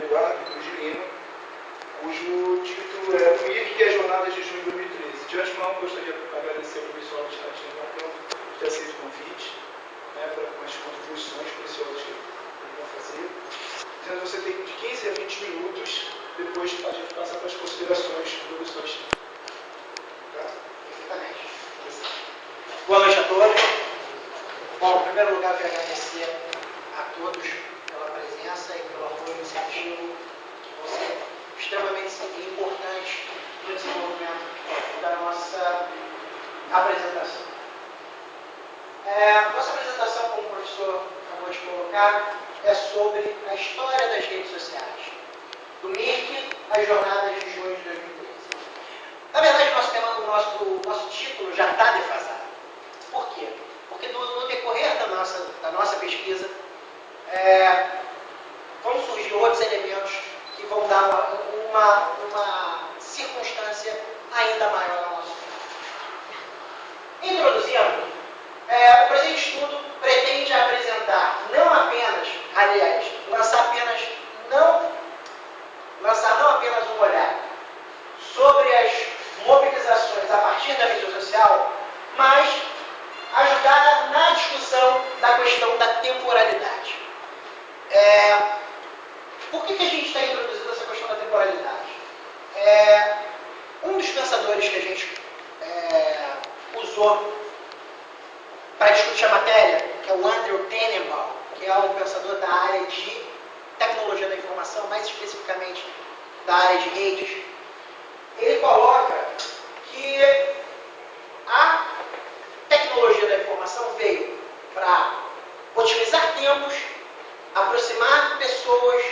Eduardo Cruz de Lima, cujo título é O MIRC e as Jornadas de Junho de 2013. De antemão, gostaria de agradecer ao professor Alexandre Marcão por ter aceito o convite, para as contribuições preciosas que ele vai fazer. Então, você tem de 15 a 20 minutos, depois a gente passa para as considerações do professor Alexandre. Tá? Perfeitamente. Boa noite a todos. Bom, em primeiro lugar, eu quero agradecer a todos pela presença e pelo apoio iniciativo, que vão ser extremamente importantes no desenvolvimento da nossa apresentação. Nossa apresentação, como o professor acabou de colocar, é sobre a história das redes sociais, do MIRC às jornadas de junho de 2013. Na verdade, o nosso título já está defasado. Por quê? Porque no decorrer da nossa pesquisa, vão surgir outros elementos que vão dar uma circunstância ainda maior ao nosso tema. Introduzindo, o presente estudo pretende apresentar não apenas, aliás, lançar não apenas um olhar sobre as mobilizações a partir da mídia social, mas ajudar na discussão da questão da temporalidade. Por que a gente está introduzindo essa questão da temporalidade? Um dos pensadores que a gente usou para discutir a matéria, que é o Andrew Tenenbaum, que é um pensador da área de tecnologia da informação, mais especificamente da área de redes, ele coloca que a tecnologia da informação veio para otimizar tempos, aproximar pessoas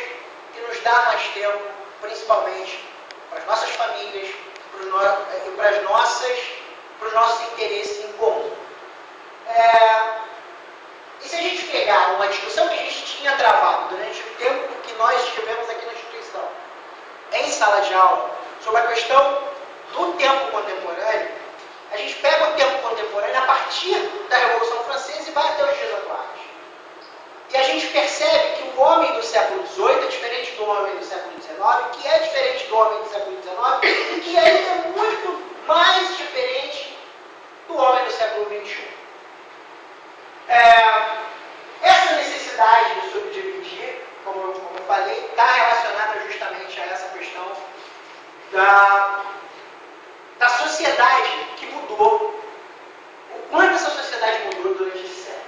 e nos dar mais tempo, principalmente para as nossas famílias e para os nossos interesses em comum. E se a gente pegar uma discussão que a gente tinha travado durante o tempo que nós estivemos aqui na instituição, em sala de aula, sobre a questão do tempo contemporâneo, a gente pega o tempo contemporâneo a partir da Revolução Francesa e vai até os dias atuais. E a gente percebe que o homem do século XVIII é diferente do homem do século XIX, que é diferente do homem do século XIX, e que ainda é muito mais diferente do homem do século XXI. Essa necessidade de subdividir, como eu falei, está relacionada justamente a essa questão da sociedade que mudou. O quanto essa sociedade mudou durante esse século.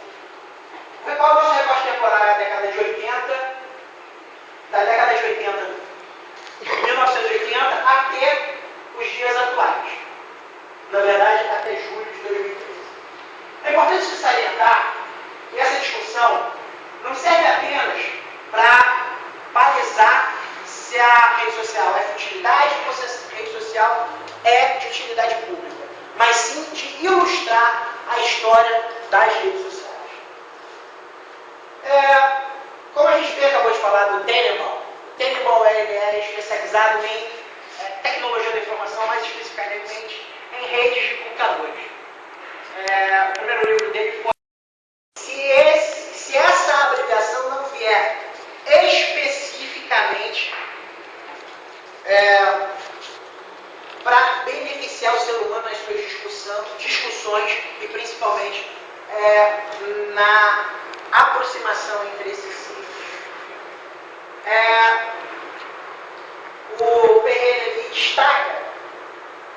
Qual é o nosso recorte temporal? Da década de 80, da década de 80, 1980, até os dias atuais. Na verdade, até julho de 2013. É importante se salientar que essa discussão não serve apenas para balizar se a rede social é futilidade ou se a rede social é de utilidade pública, mas sim de ilustrar a história das redes sociais. Como a gente acabou de falar do Tenenbaum, ele é especializado em tecnologia da informação, mais especificamente em redes de computadores. O primeiro livro dele foi se essa abreviação não vier especificamente para beneficiar o ser humano nas suas discussões e principalmente na aproximação entre esses sítios. O Perrin destaca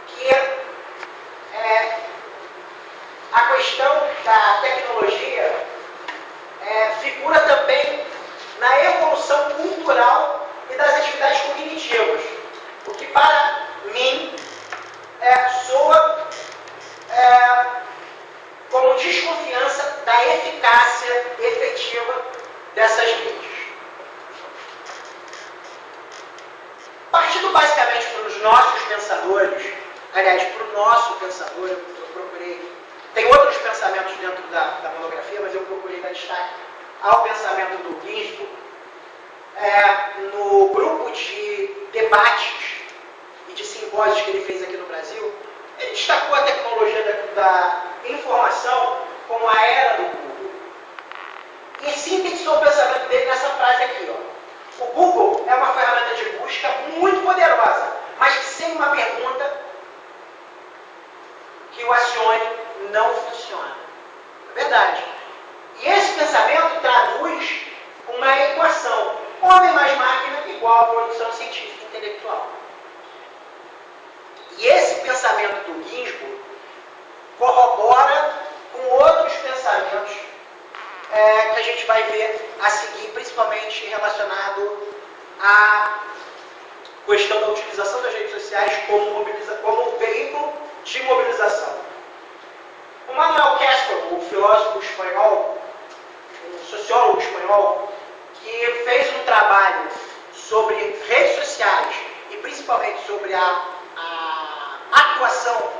que a questão da tecnologia figura também na evolução cultural e das atividades cognitivas, o que para mim soa como desconfiança da eficácia efetiva dessas redes. Partindo basicamente para os nossos pensadores, aliás, para o nosso pensador, eu procurei. Tem outros pensamentos dentro da monografia, mas eu procurei dar destaque ao pensamento do Ginsburg, no grupo de debates e de simpósios que ele fez aqui no Brasil. Ele destacou a tecnologia da informação como a era do Google. E sintetizou o pensamento dele nessa frase aqui. O Google é uma ferramenta política muito poderosa, mas que sem uma pergunta que o acione não funciona. É verdade. E esse pensamento traduz uma equação. Homem mais máquina igual a produção científica e intelectual. E esse pensamento do Ginsburg corrobora com outros pensamentos que a gente vai ver a seguir, principalmente relacionado à questão da utilização das redes sociais como veículo de mobilização. O Manuel Castells, o filósofo espanhol, um sociólogo espanhol, que fez um trabalho sobre redes sociais e principalmente sobre a atuação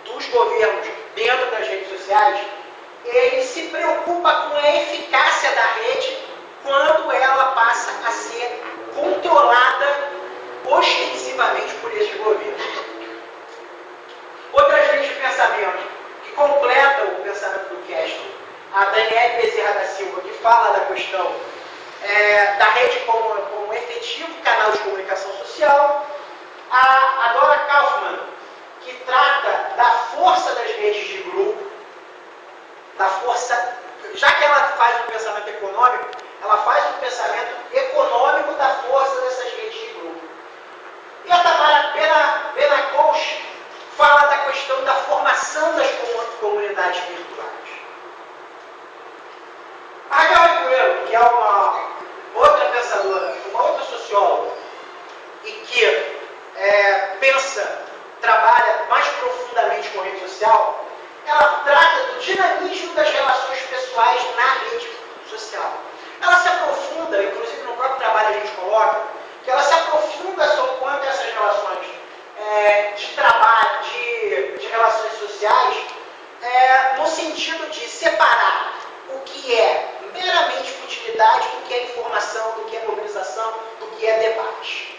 dos governos dentro das redes sociais, ele se preocupa com a eficácia da rede quando ela passa a ser controlada ostensivamente por esses governos. Outras linhas de pensamento que completam o pensamento do Castells, a Daniele Bezerra da Silva, que fala da questão da rede como um efetivo canal de comunicação social, a Dora Kaufmann, que trata da força das redes de grupo, da força, já que ela faz um pensamento econômico, ela faz um pensamento econômico da força dessas redes de grupo. E a Tamara Benakos fala da questão da formação das comunidades virtuais. A Raquel Ribeiro, que é uma outra pensadora, uma outra socióloga, e que trabalha mais profundamente com a rede social, ela trata do dinamismo das relações pessoais na rede social. Ela se aprofunda, inclusive no próprio trabalho a gente coloca, que ela se aprofunda sobre quanto essas relações de trabalho, de relações sociais, no sentido de separar o que é meramente futilidade do que é informação, do que é mobilização, do que é debate.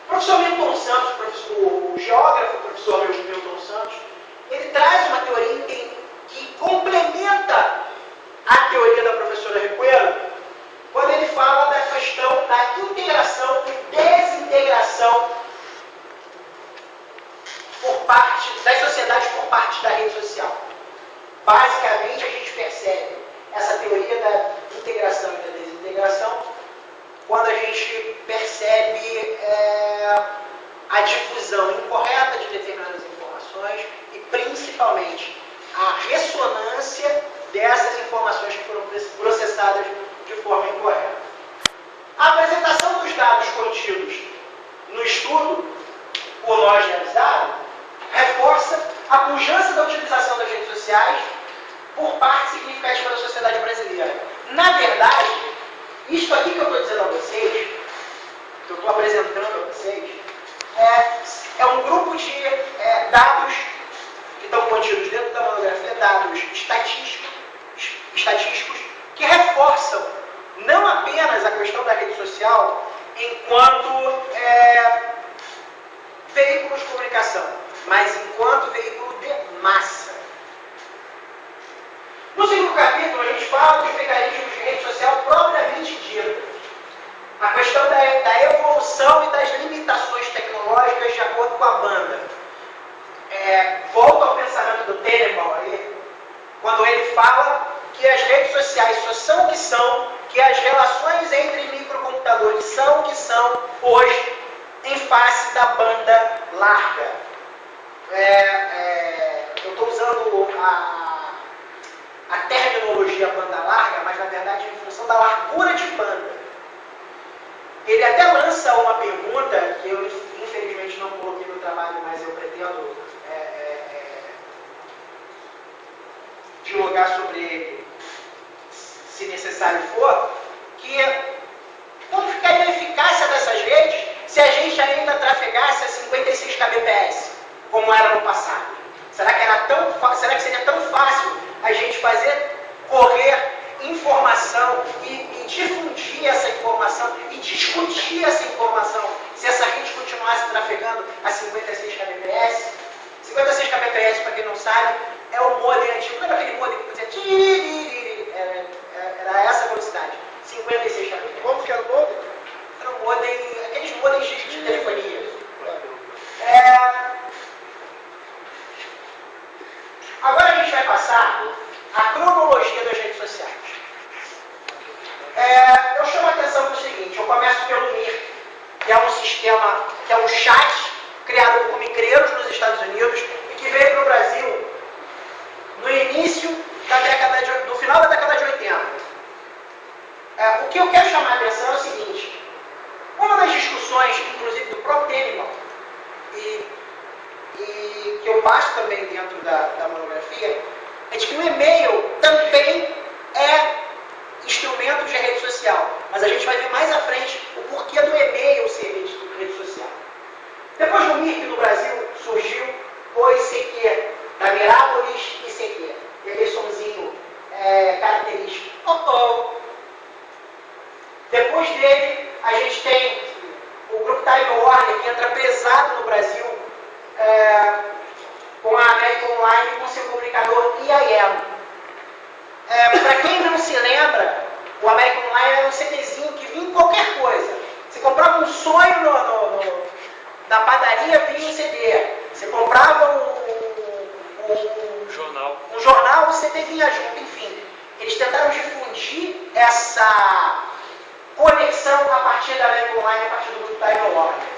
O professor Milton Santos, o geógrafo, o professor Milton Santos, ele traz uma teoria que complementa a teoria da professora Ribeiro, quando ele fala da questão da integração e desintegração por parte das sociedades por parte da rede social. Basicamente, a gente percebe essa teoria da integração e da desintegração quando a gente percebe a difusão incorreta de determinadas informações e, principalmente, a ressonância dessas informações que foram processadas de forma incorreta. A apresentação dos dados contidos no estudo por nós realizado reforça a pujança da utilização das redes sociais por parte significativa da sociedade brasileira. Na verdade, isso aqui que eu estou dizendo a vocês, que eu estou apresentando a vocês, é um grupo de dados que estão contidos dentro da monografia, dados estatísticos que reforçam não apenas a questão da rede social enquanto veículo de comunicação, mas enquanto veículo de massa. No segundo capítulo, a gente fala dos mecanismos de rede social propriamente dita. A questão da evolução e das limitações tecnológicas de acordo com a banda. Volto ao pensamento do Tenenbaum aí, quando ele fala que as redes sociais só são o que são, que as relações entre microcomputadores são o que são hoje, em face da banda larga. Eu estou usando a terminologia banda larga, mas na verdade em função da largura de banda. Ele até lança uma pergunta que eu infelizmente não coloquei no trabalho, mas eu pretendo dialogar sobre ele, se necessário for, que como ficaria a eficácia dessas redes se a gente ainda trafegasse a 56 kbps, como era no passado? Será que seria tão fácil a gente fazer correr informação e difundir essa informação e discutir essa informação se essa rede continuasse trafegando a 56 kbps? 56 kbps, para quem não sabe, é o modem antigo. Lembra aquele modem que fazia era essa a velocidade, 56 kbps. Como que era o modem? Era um modem, aqueles modems fones de telefonia. Agora a gente vai passar a cronologia das redes sociais. Eu chamo a atenção para o seguinte, eu começo pelo Mir, que é um sistema, que é um chat criado por micreiros nos Estados Unidos e que veio para o Brasil no início do final da década de 80. O que eu quero chamar a atenção é o seguinte, uma das discussões, inclusive do próprio Telemann, e que eu passo também dentro da monografia, é de que o e-mail também é instrumento de rede social. Mas a gente vai ver mais à frente o porquê do e-mail ser rede social. Depois do MIRC no Brasil surgiu o ICQ, da Mirápolis ICQ. E aquele sonzinho característico. Depois dele, a gente tem o grupo Time Warner, que entra pesado no Brasil, com a América Online e com seu comunicador IAM. Para quem não se lembra, o América Online era um CDzinho que vinha em qualquer coisa. Você comprava um sonho na padaria, vinha um CD. Você comprava um jornal, o CD vinha junto, enfim. Eles tentaram difundir essa conexão a partir da América Online, a partir do grupo Time Warner.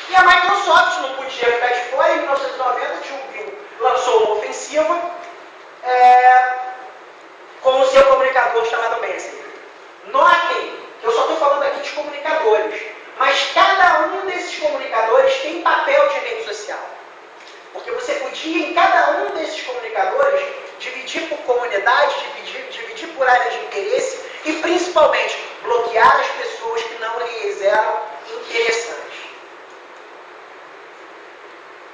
E a Microsoft não podia ficar de fora. Em 1990, o tio Bill lançou uma ofensiva com o seu comunicador chamado Messenger. Notem que eu só estou falando aqui de comunicadores, mas cada um desses comunicadores tem papel de rede social. Porque você podia, em cada um desses comunicadores, dividir por comunidade, dividir por área de interesse e, principalmente, bloquear as pessoas que não lhes eram interessantes.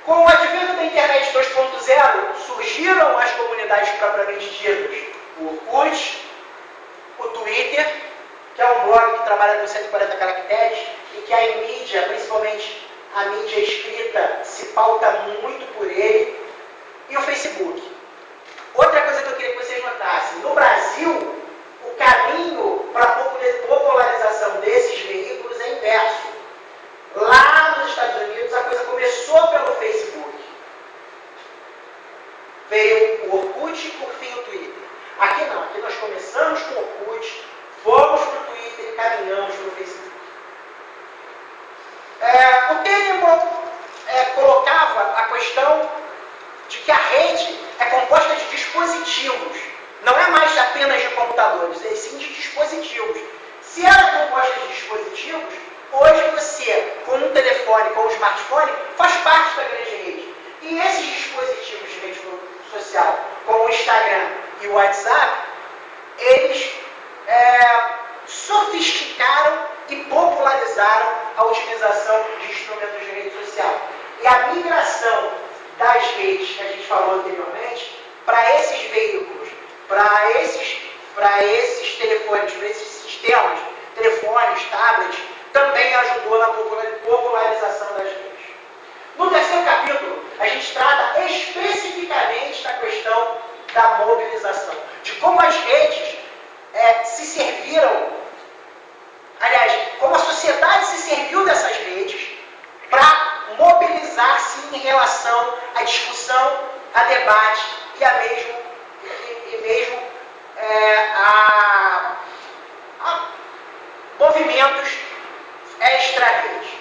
Com o advento da internet 2.0, surgiram as comunidades propriamente ditas. O Orkut, o Twitter, que é um blog que trabalha com 140 caracteres e que a mídia, principalmente a mídia escrita, se pauta muito por ele, e o Facebook. Outra coisa que eu queria que vocês notassem, no Brasil, o caminho para a popularização desses veículos é inverso. Lá nos Estados Unidos, a coisa começou pelo Facebook. Veio o Orkut e, por fim, o Twitter. Aqui não, aqui nós começamos com o Orkut, fomos para o Twitter e caminhamos para o Facebook. O Telemann colocava a questão de que a rede é composta de dispositivos. Não é mais apenas de computadores, é sim de dispositivos. Se ela é composta de dispositivos, hoje você, com um telefone, com um smartphone, faz parte da grande rede. E esses dispositivos de rede social, como o Instagram e o WhatsApp, eles sofisticaram e popularizaram a utilização de instrumentos de rede social. E a migração das redes que a gente falou anteriormente para esses veículos, para esses telefones, para esses sistemas, telefones, tablets, também ajudou na popularização das redes. No terceiro capítulo, a gente trata especificamente da questão da mobilização, de como as redes se serviram, aliás, como a sociedade se serviu dessas redes para mobilizar-se em relação à discussão, a debate e mesmo a movimentos extra-rede.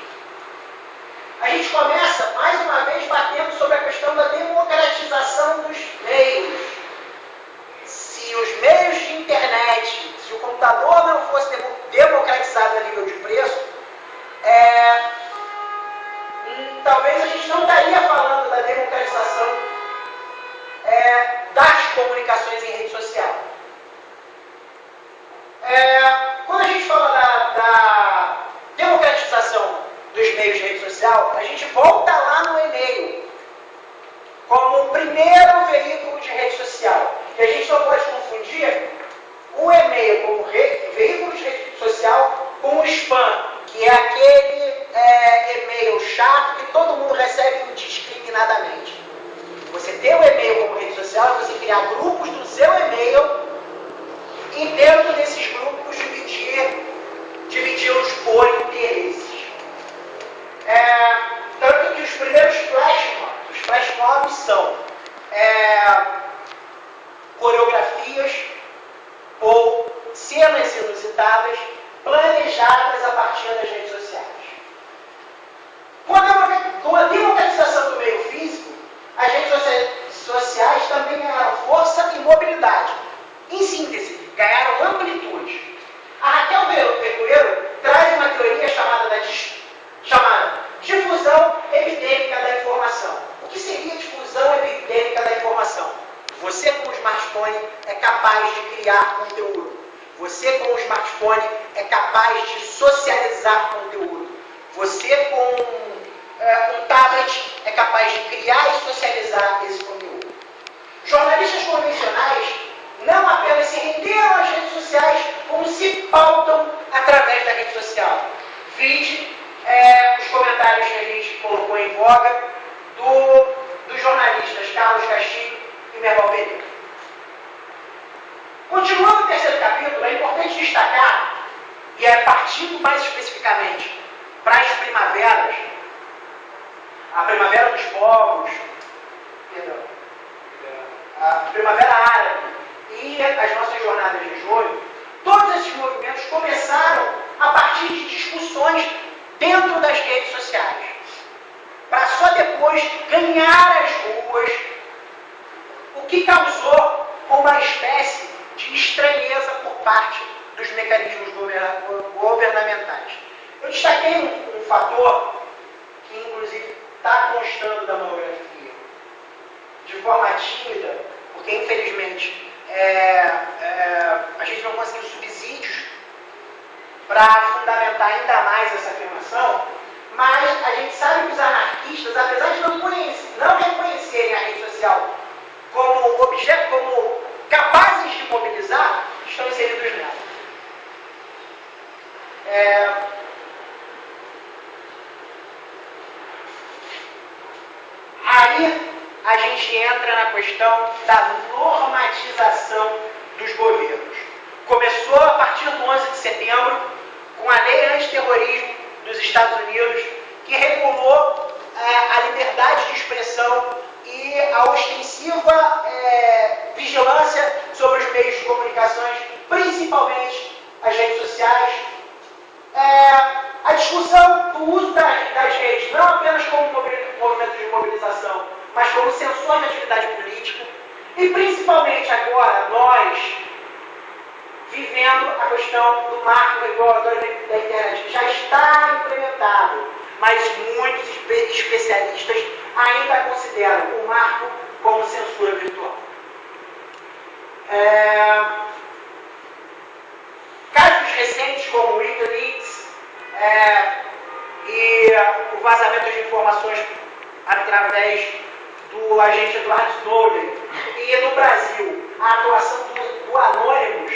A gente começa, mais uma vez, batendo sobre a questão da democratização dos meios. Se os meios de internet, se o computador não fosse democratizado a nível de preço, talvez a gente não estaria falando da democratização das comunicações em rede social. Quando a gente fala da democratização dos meios de rede social, a gente volta lá no e-mail, como o primeiro veículo de rede social. E a gente não pode confundir o e-mail como veículo de rede social com o spam, que é aquele e-mail chato que todo mundo recebe indiscriminadamente. Você ter o e-mail como rede social é você criar grupos do seu e-mail e dentro desses grupos dividi-los por interesse. campanhas inusitadas, planejadas a partir das redes sociais. Com a democratização do meio físico, as redes sociais também ganharam força e mobilidade. Em síntese, ganharam amplitude. A Raquel Vergueiro traz uma teoria chamada difusão epidêmica da informação. O que seria difusão epidêmica da informação? Você com o smartphone é capaz de criar conteúdo. Você com o smartphone é capaz de socializar conteúdo. Você com um tablet é capaz de criar e socializar esse conteúdo. Jornalistas convencionais não apenas se renderam às redes sociais, como se pautam através da rede social. Vide os comentários que a gente colocou em voga dos jornalistas Carlos Castilho e Merval Pereira. Continuando o terceiro capítulo, é importante destacar, e é partindo mais especificamente para as primaveras, a Primavera dos Povos, a Primavera Árabe e as nossas jornadas de junho, todos esses movimentos começaram a partir de discussões dentro das redes sociais, para só depois ganhar as ruas, o que causou uma espécie de estranheza por parte dos mecanismos governamentais. Eu destaquei um fator que, inclusive, está constando da monografia, de forma tímida, porque, infelizmente, a gente não conseguiu subsídios para fundamentar ainda mais essa afirmação, mas a gente sabe que os anarquistas, apesar de não reconhecerem a rede social como objeto, como capazes de mobilizar, estão inseridos nela. Aí a gente entra na questão da normatização dos governos. Começou a partir do 11 de setembro, com a lei antiterrorismo dos Estados Unidos, que regulou a liberdade de expressão e a ostensiva vigilância sobre os meios de comunicações, principalmente as redes sociais. A discussão do uso das redes, não apenas como movimento de mobilização, mas como censor de atividade política, e principalmente agora, nós, vivendo a questão do marco regulatório da internet, que já está implementado, mas muitos especialistas ainda consideram o marco como censura virtual. Casos recentes como o WikiLeaks e o vazamento de informações através do agente Edward Snowden e no Brasil a atuação do Anonymous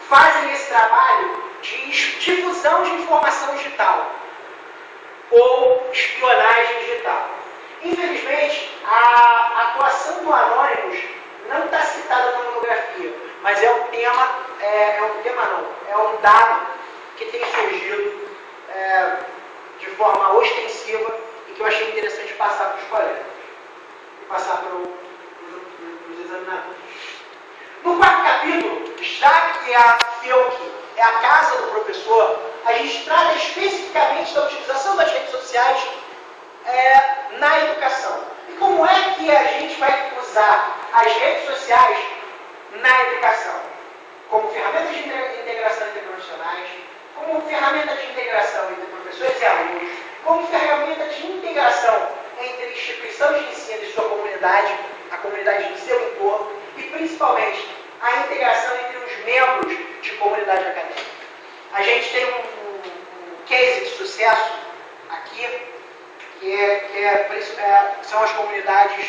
fazem esse trabalho de difusão de informação digital ou espionagem digital. Infelizmente, a atuação do Anonymous não está citada na monografia, mas é um dado que tem surgido de forma ostensiva e que eu achei interessante passar para os colegas e passar para os examinadores. No quarto capítulo, já que a FEUC é a casa do professor, a gente trata especificamente da utilização das redes sociais na educação. E como é que a gente vai usar as redes sociais na educação? Como ferramenta de integração entre profissionais, como ferramenta de integração entre professores e alunos, como ferramenta de integração entre instituição de ensino e sua comunidade, a comunidade do seu entorno, e principalmente a integração entre os membros de comunidade acadêmica. A gente tem um case de sucesso aqui, que são as comunidades,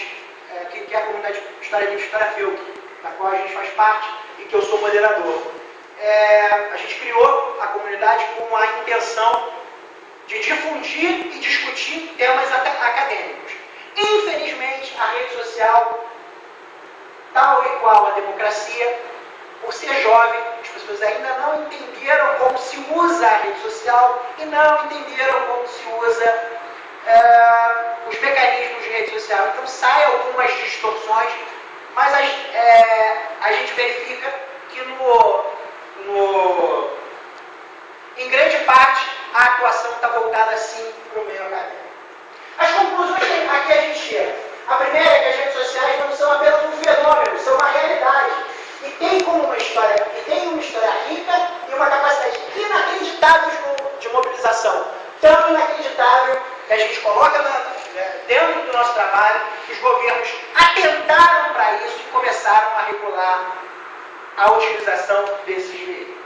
que é a comunidade História Livre e História FEUC, da qual a gente faz parte e que eu sou moderador. A gente criou a comunidade com a intenção de difundir e discutir temas acadêmicos. Infelizmente, a rede social, tal e qual a democracia, por ser jovem, as pessoas ainda não entenderam como se usa a rede social e não entenderam como se usa os mecanismos de rede social. Então saem algumas distorções, mas a gente verifica tem uma história rica e uma capacidade inacreditável de mobilização. Tão inacreditável que a gente coloca dentro do nosso trabalho, que os governos atentaram para isso e começaram a regular a utilização desses veículos.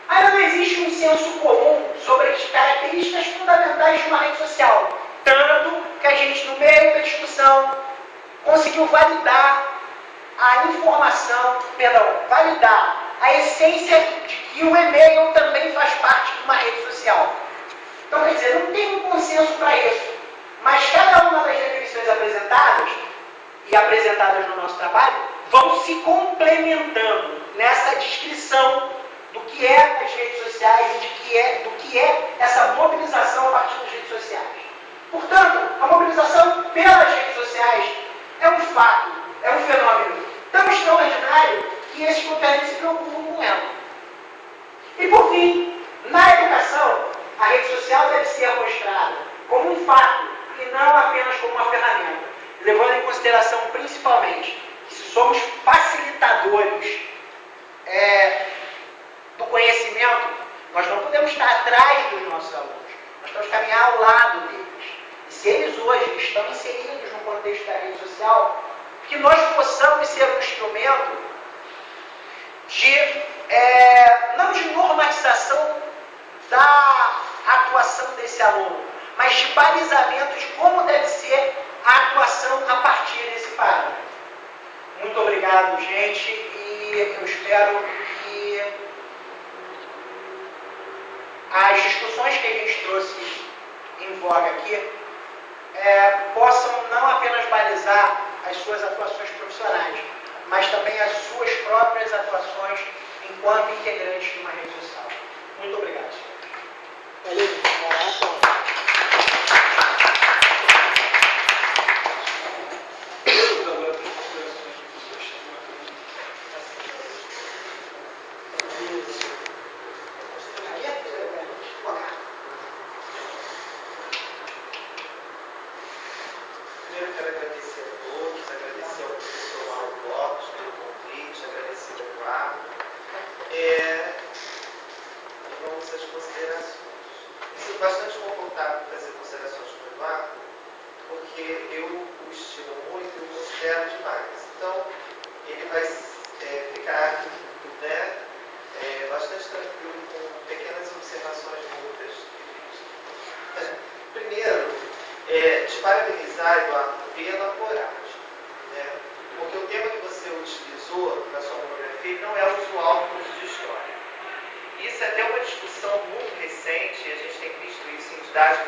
Ainda não existe um senso comum sobre as características fundamentais de uma rede social, tanto que a gente, no meio da discussão, conseguiu validar validar a essência de que o e-mail também faz parte de uma rede social. Então, quer dizer, não tem um consenso para isso. Mas cada uma das definições apresentadas, e apresentadas no nosso trabalho, vão se complementando nessa descrição do que é as redes sociais e do que é essa mobilização a partir das redes sociais. Portanto, a mobilização pelas redes sociais é um fato, é um fenômeno tão extraordinário que esses governantes se preocupam com ela. E por fim, na educação, a rede social deve ser mostrada como um fato e não apenas como uma ferramenta, levando em consideração principalmente que se somos facilitadores do conhecimento, nós não podemos estar atrás dos nossos alunos, nós temos que caminhar ao lado deles. E se eles hoje estão inseridos no contexto da rede social, que nós possamos ser um instrumento não de normatização da atuação desse aluno, mas de balizamento de como deve ser a atuação a partir desse parâmetro. Muito obrigado, gente, e eu espero que as discussões que a gente trouxe em voga aqui possam não apenas balizar as suas atuações profissionais, mas também as suas próprias atuações enquanto integrantes de uma rede social. Muito obrigado. Primeiro quero agradecer a todos, agradecer ao professor Mauro Lopes pelo convite, agradecer ao Eduardo. Vamos às considerações. Me sinto bastante confortável em fazer considerações com o Eduardo, porque eu o estimo muito e o considero demais. Então, ele vai ficar bastante tranquilo com pequenas observações muitas. Primeiro, te parabenizar, Eduardo, pela coragem. Porque o tema que você utilizou na sua monografia não é usual no curso de História. Isso é até uma discussão muito recente, a gente tem visto isso em didática